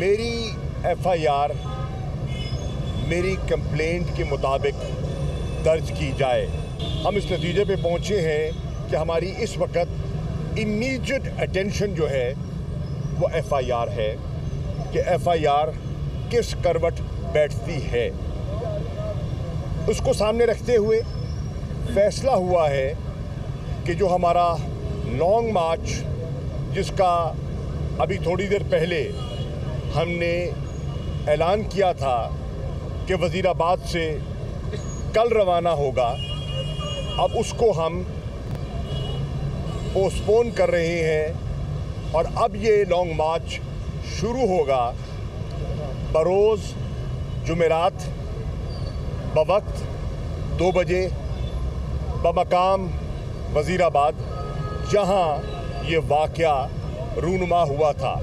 मेरी एफआईआर मेरी कंप्लेंट के मुताबिक दर्ज की जाए। हम इस नतीजे पे पहुंचे हैं कि हमारी इस वक्त इमीडिएट अटेंशन जो है वो एफआईआर है कि एफआईआर किस करवट बैठती है। उसको सामने रखते हुए फैसला हुआ है कि जो हमारा लॉन्ग मार्च, जिसका अभी थोड़ी देर पहले हमने ऐलान किया था कि वज़ीराबाद से कल रवाना होगा, अब उसको हम पोस्टपोन कर रहे हैं और अब ये लॉन्ग मार्च शुरू होगा बरोज़ जुमेरात बवक्त 2 बजे बमकाम वज़ीराबाद, जहां ये वाक़या रूनुमा हुआ था।